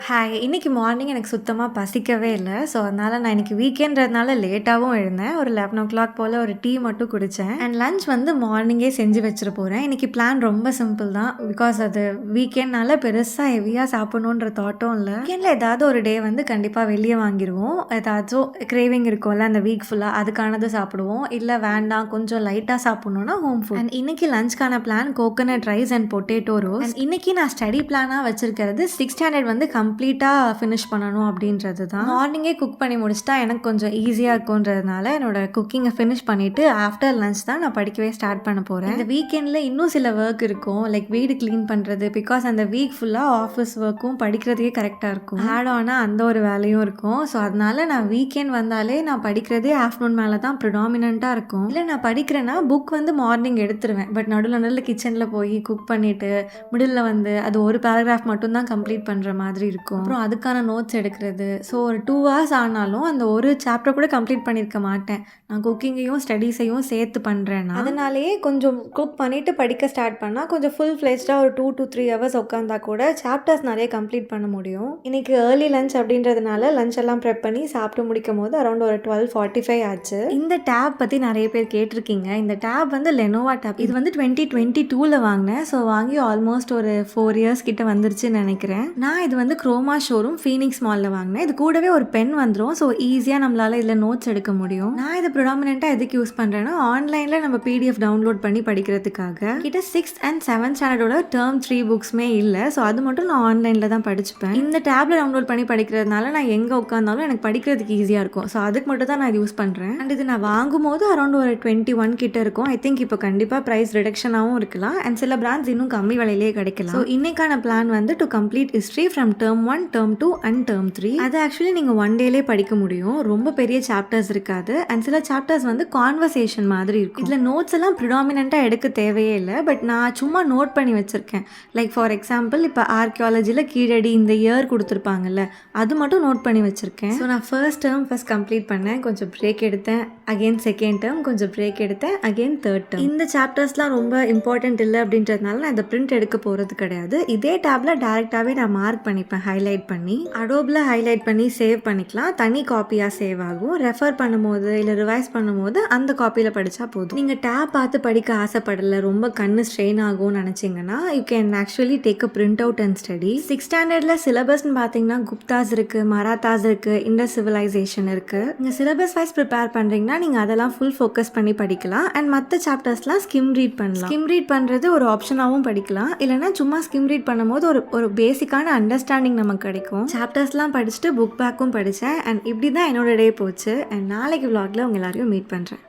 Hi. இன்னைக்கு morning எனக்கு சுத்தமா பசிக்கவே இல்ல. ஸோ, அதனால நான் இன்னைக்கு வீக்கெண்ட்றதுனால லேட்டாவும் எழுந்தேன். ஒரு 11:00 போல ஒரு டீ மட்டும் குடிச்சேன். அண்ட் லஞ்ச் வந்து மார்னிங்கே செஞ்சு வச்சுற போறேன். இன்னைக்கு பிளான் ரொம்ப சிம்பிள் தான். பிகாஸ் அது வீக்கெண்ட்னால பெருசா ஹெவியா சாப்பிடணுன்ற தாட்டும் இல்ல. வீக்கெண்ட்ல ஏதாவது ஒரு டே வந்து கண்டிப்பா வெளிய வாங்கிருவோம். ஏதாச்சும் கிரேவிங் இருக்கும்ல அந்த வீக் ஃபுல்லா அதுக்கானது சாப்பிடுவோம். இல்ல வேண்டாம் கொஞ்சம் லைட்டா சாப்பிடணும்னா ஹோம் ஃபுட். அண்ட் இன்னைக்கு லஞ்ச்க்கான plan coconut rice and potato roast. And இன்னைக்கு நான் ஸ்டடி பிளானா வச்சிருக்கிறது 6th ஸ்டாண்டர்ட் வந்து கம்ப்ளீட்டாக ஃபினிஷ் பண்ணணும் அப்படின்றது தான். மார்னிங்கே குக் பண்ணி முடிச்சிட்டா எனக்கு கொஞ்சம் ஈஸியாக இருக்குன்றதுனால என்னோட குக்கிங்கை ஃபினிஷ் பண்ணிவிட்டு ஆஃப்டர் லஞ்ச் தான் நான் படிக்கவே ஸ்டார்ட் பண்ண போகிறேன். இந்த வீக்கெண்டில் இன்னும் சில ஒர்க் இருக்கும், லைக் வீடு க்ளீன் பண்ணுறது. பிகாஸ் அந்த வீக் ஃபுல்லாக ஆஃபீஸ் ஒர்க்கும் படிக்கிறதுக்கே கரெக்டாக இருக்கும். ஆட் ஆனால் அந்த ஒரு வேலையும் இருக்கும். ஸோ அதனால நான் வீக்கெண்ட் வந்தாலே நான் படிக்கிறதே ஆஃப்டர்நூன் மேலே தான் ப்ரிடாமினண்ட்டாக இருக்கும். இல்லை நான் படிக்கிறேன்னா புக் வந்து மார்னிங் எடுத்துருவேன். பட் நடுவில் கிச்சனில் போய் குக் பண்ணிவிட்டு மிடில் வந்து அது ஒரு பேராகிராஃப் மட்டும் தான் கம்ப்ளீட் பண்ணுற மாதிரி இருக்கும். அப்புறம் அதுக்கான நோட்ஸ் எடுக்கிறது. ஸோ ஒரு 2 hours ஆனாலும் அந்த ஒரு சாப்டர் கூட கம்ப்ளீட் பண்ணியிருக்க மாட்டேன். நான் குக்கிங்கையும் ஸ்டடீஸையும் சேர்த்து பண்ணுறேன்னா அதனாலேயே கொஞ்சம் குக் பண்ணிவிட்டு படிக்க ஸ்டார்ட் பண்ணால் கொஞ்சம் ஃபுல் ஃப்ளெஜ்டாக ஒரு 2 to 3 hours உட்காந்தா கூட சாப்டர்ஸ் நிறைய கம்ப்ளீட் பண்ண முடியும். இன்னைக்கு ஏர்லி லஞ்ச் அப்படின்றதுனால லஞ்ச் எல்லாம் ப்ரெப் பண்ணி சாப்பிட்டு முடிக்கும் போது அரௌண்ட் ஒரு 12:45 ஆச்சு. இந்த டேப் பற்றி நிறைய பேர் கேட்டிருக்கீங்க. இந்த டேப் வந்து லெனோவா டேப். இது வந்து 2022 வாங்கினேன். ஸோ வாங்கி ஆல்மோஸ்ட் ஒரு 4 years கிட்ட வந்துருச்சுன்னு நினைக்கிறேன். நான் இது வந்து குரோமா ஷோரூம் ஃபீனிக்ஸ் மாலில் வாங்கினேன். இது கூடவே ஒரு பென் வந்துடும். ஸோ ஈஸியாக நம்மளால் இதில் நோட்ஸ் எடுக்க முடியும். நான் இதை ப்ரிடாமினெண்ட்டாக எதுக்கு யூஸ் பண்ணுறேன்னா ஆன்லைனில் நம்ம பிடிஎஃப் டவுன்லோட் பண்ணி படிக்கிறதுக்காக. கிட்ட 6th and 7th ஸ்டாண்டர்டோட டேர்ம் 3 புக்ஸுமே இல்லை. ஸோ அது மட்டும் நான் ஆன்லைனில் தான் படிச்சுப்பேன். இந்த டேப்ல டவுன்லோட் பண்ணி படிக்கிறதுனால நான் எங்கே உட்காந்தாலும் எனக்கு படிக்கிறதுக்கு ஈஸியாக இருக்கும். ஸோ அதுக்கு மட்டும் தான் நான் இது யூஸ் பண்ணுறேன். அண்ட் இது நான் வாங்கும் போது அரௌண்ட் ஒரு 21 கிட்ட இருக்கும். ஐ திங்க் இப்போ கண்டிப்பாக ப்ரைஸ் ரிடக்ஷனாகவும் இருக்கலாம். அண்ட் சில பிராண்ட்ஸ் இன்னும் கம்மி விலையிலே கிடைக்கலாம். ஸோ இன்னைக்கான பிளான் வந்து to complete history from term 1, term 2 and term 3. அது ஆக்சுவலி நீங்கள் ஒன் டேலே படிக்க முடியும். ரொம்ப பெரிய சாப்டர்ஸ் இருக்காது. அண்ட் சில சாப்டர்ஸ் வந்து கான்வர்சேஷன் மாதிரி இருக்கும். இதில் நோட்ஸ் எல்லாம் ப்ரிடாமினெண்ட்டாக எடுக்க தேவையே இல்லை. பட் நான் சும்மா நோட் பண்ணி வச்சுருக்கேன். லைக் ஃபார் எக்ஸாம்பிள் இப்போ ஆர்கியாலஜியில் கீழடி இந்த இயர் கொடுத்துருப்பாங்கல்ல, அது மட்டும் நோட் பண்ணி வச்சுருக்கேன். ஸோ நான் ஃபர்ஸ்ட் டேர்ம் கம்ப்ளீட் பண்ணேன், கொஞ்சம் பிரேக் எடுத்தேன். அகெயின் செகண்ட் டேர்ம் கொஞ்சம் பிரேக் எடுத்தேன். Again third term. இந்த சாப்டர்ஸ்லாம் ரொம்ப இம்பார்ட்டன்ட் இல்லை அப்படின்றதுனால நான் இந்த பிரிண்ட் எடுக்க போகிறது கிடையாது. இதே டேப்ல டேரெக்டாகவே நான் மார்க் பண்ணிப்பேன், ஹைலைட் பண்ணி. அடோப்ல ஹைலைட் பண்ணி சேவ் பண்ணிக்கலாம். தனி காப்பியாக சேவ் ஆகும். ரெஃபர் பண்ணும்போது இல்லை ரிவைஸ் பண்ணும்போது அந்த காப்பியில் படித்தா போதும். நீங்கள் டேப் பார்த்து படிக்க ஆசைப்படலை, ரொம்ப கண்ணு ஸ்ட்ரெயின் ஆகும்னு நினச்சிங்கன்னா you can actually take a print out and study. 6th ஸ்டாண்டர்டில் சிலபஸ்ன்னு பார்த்தீங்கன்னா குப்தாஸ் இருக்குது, மராத்தாஸ் இருக்குது, இண்டஸ் சிவிலைசேஷன் இருக்குது. நீங்கள் சிலபஸ் வைஸ் ப்ரிப்பேர் பண்ணுறீங்கன்னா நீங்கள் அதெல்லாம் ஃபுல் ஃபோக்கஸ் பண்ணி படிக்கலாம். அண்ட் மற்ற சாப்டர்ஸ்லாம் ஸ்கிம் ரீட் பண்ணலாம். ஸ்கிம் ரீட் பண்ணுறது ஒரு ஆப்ஷனாகவும் படிக்கலாம். இல்லைனா சும்மா ஸ்கிம் ரீட் பண்ணும்போது ஒரு பேசிக்கான அண்டர்ஸ்டாண்டிங் நமக்கு கிடைக்கும். சாப்டர்ஸ்லாம் படிச்சுட்டு புக் பேக்கும் படித்தேன். அண்ட் இப்படி தான் என்னோட டே போச்சு. அண்ட் நாளைக்கு vlogல உங்க எல்லாரையும் மீட் பண்ணுறேன்.